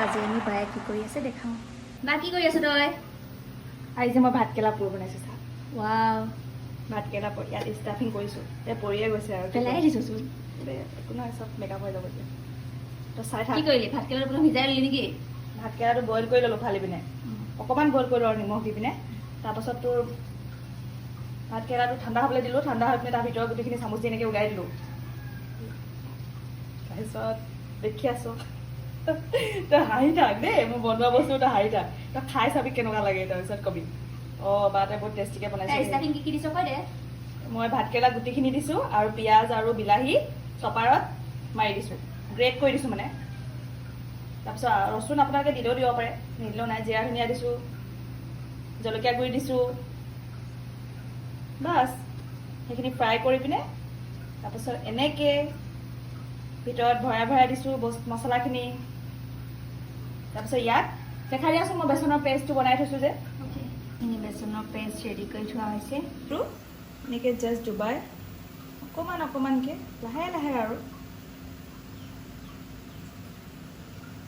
আজি আমি বায়ে কি কৰি আছে দেখাওঁ। বা কি কৰি আছ তই? আজি মই ভাতকেৰেলা পুৰ বনাইছোঁ চা। ৱাও, ভাতকেৰেলা পুৰ ইয়াত ষ্টাফিং কৰিছোঁ। এতিয়া পৰিয়ে গৈছে আৰু পেলাই দিছচোন। একো নহয়, চব মেকআপ হৈ যাব এতিয়া। তই চাই থাক। কি কৰিলি? ভাতকেৰেলাটো প্ৰথম সিজাই ল'লি নেকি? ভাতকেৰেলাটো বইল কৰি ল'লোঁ ফালি পিনে, অকণমান বইল কৰিলোঁ আৰু নিমখ দি পিনে। তাৰপাছত তোৰ ভাতকেৰেলাটো ঠাণ্ডা হ'বলৈ দিলোঁ, ঠাণ্ডা হৈ পিনে তাৰ ভিতৰৰ গোটেইখিনি চামুচ দি এনেকৈ ওলাই দিলোঁ। তাৰপিছত দেখি আছোঁ তই হাঁহি থাক দেই, মই বনোৱা বস্তু তই হাঁহি থাক, তই খাই চাবি কেনেকুৱা লাগে, তাৰপিছত কবি অঁ বা তই বহুত টেষ্টিকৈ বনাইছোঁ। ষ্টাফিং কি কি দিছ কৈ দে। মই ভাতকেৰেলা গুটিখিনি দিছোঁ আৰু পিঁয়াজ আৰু বিলাহী চপাৰত মাৰি দিছোঁ, গ্ৰেট কৰি দিছোঁ মানে। তাৰপিছত ৰচুন আপোনালোকে দিলেও দিব পাৰে, নিদিলেও নাই। জিৰা ধনিয়া দিছোঁ, জলকীয়া গুড়ি দিছোঁ, বাছ সেইখিনি ফ্ৰাই কৰি পিনে তাৰপিছত এনেকৈ ভিতৰত ভৰাই ভৰাই দিছোঁ মছলাখিনি। তাৰপিছত ইয়াত দেখাই দিয়াচোন মই বেচনৰ পেষ্টটো বনাই থৈছোঁ যে, এইখিনি বেচনৰ পেষ্ট ৰেডি কৰি থোৱা হৈছে। এনেকৈ জাষ্ট ডুবাই অকণমান অকণমানকৈ লাহে লাহে আৰু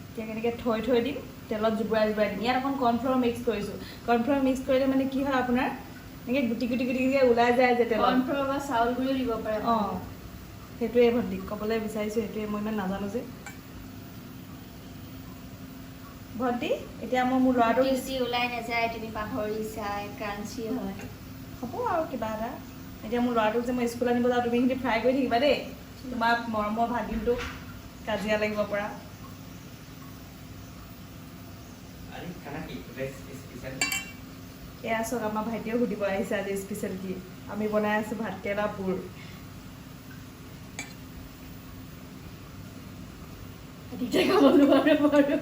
এতিয়া এনেকৈ থৈ থৈ দিম, তেলত জুবুৰাই জুবুৰাই দিম। ইয়াত অকণ কৰ্ণফ্ল'ৰ মিক্স কৰিছোঁ। কৰ্ণফ্ল'ৰ মিক্স কৰিলে মানে কি হয় আপোনাৰ এনেকৈ গুটি গুটি গুটিকৈ ওলাই যায় যে তেলত। কৰ্ণফ্ল'ৰ বা চাউল গুড়িও দিব পাৰে। অঁ সেইটোৱে ভণ্টি ক'বলৈ বিচাৰিছোঁ, সেইটোৱে মই ইমান নাজানো যে। ভণ্টি এতিয়া মই মোৰ ল'ৰাটো ওলাই নাযায়, তুমি পাহৰি চাই ক্ৰাঞ্চি হয়। হ'ব আৰু কিবা এটা। এতিয়া মোৰ ল'ৰাটোক যে মই স্কুল আনিব যাওঁ, তুমি সেইখিনি ফ্ৰাই কৰি থাকিবা দেই, তোমাৰ মৰমৰ ভাগিনটোক কাজিয়া লাগিব পৰা। এয়া চাওক, আমাৰ ভাইটিয়েও সুধিব আহিছে আজি স্পেচিয়েল কি। আমি বনাই আছোঁ ভাতকেৰেলা পুৰ। খাব নোৱাৰো বাৰু।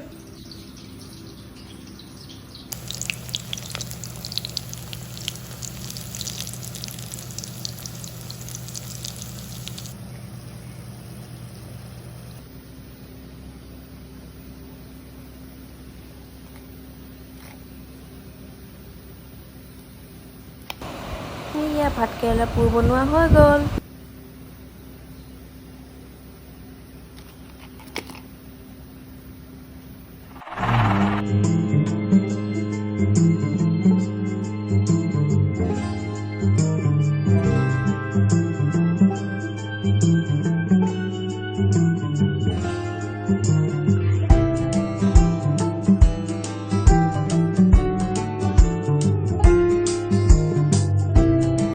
এয়া ভাতকেৰেলা পুৰ বনোৱা হৈ গ'ল।